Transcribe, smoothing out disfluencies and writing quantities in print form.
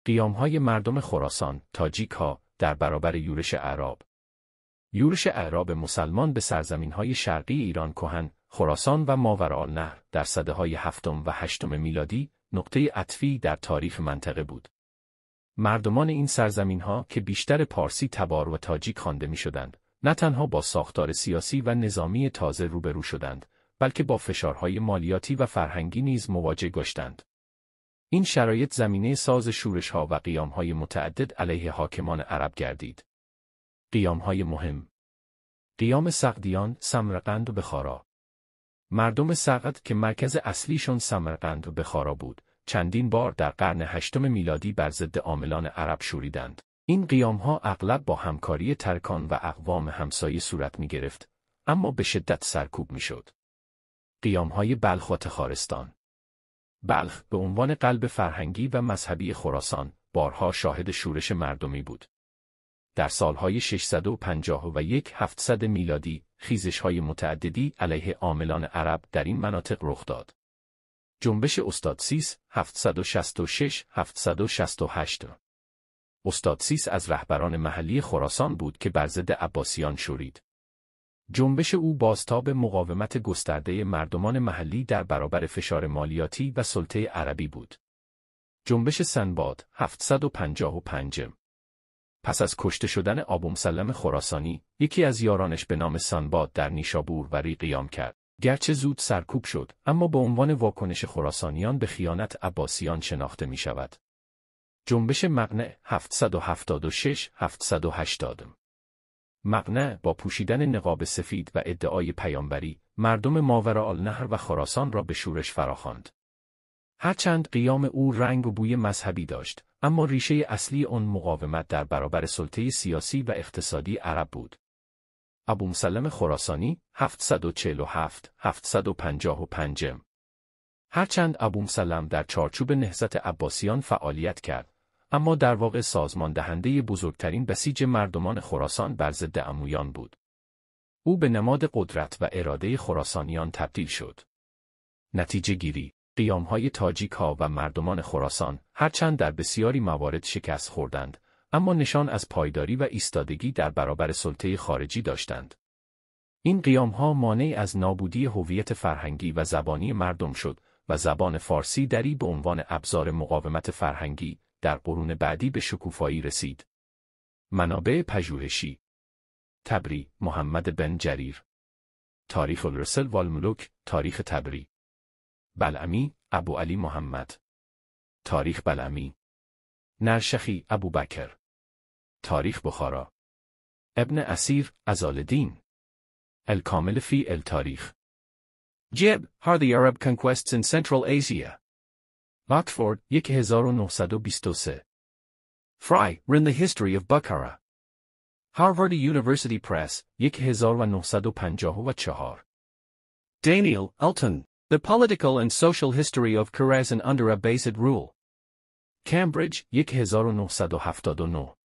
قیام‌های مردم خراسان، تاجیک‌ها، در برابر یورش اعراب. یورش اعراب مسلمان به سرزمین‌های شرقی ایران کهن، خراسان و ماوراءالنهر در سده‌های هفتم و هشتم میلادی نقطه عطفی در تاریخ منطقه بود. مردمان این سرزمین‌ها که بیشتر پارسی تبار و تاجیک خوانده می‌شدند، نه تنها با ساختار سیاسی و نظامی تازه روبرو شدند، بلکه با فشارهای مالیاتی و فرهنگی نیز مواجه گشتند. این شرایط زمینه ساز شورش‌ها و قیام‌های متعدد علیه حاکمان عرب گردید. قیام‌های مهم: قیام سغدیان، سمرقند و بخارا. مردم سغد که مرکز اصلیشون سمرقند و بخارا بود، چندین بار در قرن هشتم میلادی بر ضد عاملان عرب شوریدند. این قیام‌ها اغلب با همکاری ترکان و اقوام همسایه صورت می‌گرفت، اما به شدت سرکوب می‌شد. قیام‌های بلخ و تخارستان. بلخ به عنوان قلب فرهنگی و مذهبی خراسان، بارها شاهد شورش مردمی بود. در سالهای 651-700 میلادی، خیزش‌های متعددی علیه عاملان عرب در این مناطق رخ داد. جنبش استاد سیس 766-768. استاد سیس از رهبران محلی خراسان بود که بر ضد عباسیان شورید. جنبش او بازتاب مقاومت گسترده مردمان محلی در برابر فشار مالیاتی و سلطه عربی بود. جنبش سنباد 755. پس از کشته شدن ابومسلم خراسانی، یکی از یارانش به نام سنباد در نیشابور وری قیام کرد. گرچه زود سرکوب شد، اما به عنوان واکنش خراسانیان به خیانت عباسیان شناخته می شود. جنبش مقنع 776-780. مقنع با پوشیدن نقاب سفید و ادعای پیامبری، مردم ماوراءالنهر و خراسان را به شورش فراخواند. هرچند قیام او رنگ و بوی مذهبی داشت، اما ریشه اصلی آن مقاومت در برابر سلطه سیاسی و اقتصادی عرب بود. ابومسلم خراسانی 747-755. هرچند ابومسلم در چارچوب نهضت عباسیان فعالیت کرد، اما در واقع سازمان دهنده بزرگترین بسیج مردمان خراسان بر ضد امویان بود. او به نماد قدرت و اراده خراسانیان تبدیل شد. نتیجه گیری: قیام‌های تاجیک‌ها و مردمان خراسان، هرچند در بسیاری موارد شکست خوردند، اما نشان از پایداری و ایستادگی در برابر سلطه خارجی داشتند. این قیام‌ها مانع از نابودی هویت فرهنگی و زبانی مردم شد و زبان فارسی دری به عنوان ابزار مقاومت فرهنگی در قرون بعدی به شکوفایی رسید. منابع پژوهشی: تبری، محمد بن جریر. تاریخ الرسل والملوک، تاریخ تبری. بلعمی، ابو علی محمد. تاریخ بلعمی. نرشخی، ابو بکر. تاریخ بخارا. ابن اسیر، عزالدین. الکامل فی التاریخ. جب، Are the Arab Conquests in Central Asia. Oxford, 1923. Fry, Rin the History of Bukhara. Harvard University Press, 1954. Daniel, Elton, The Political and Social History of Khorasan under Abbasid Rule. Cambridge, 1979.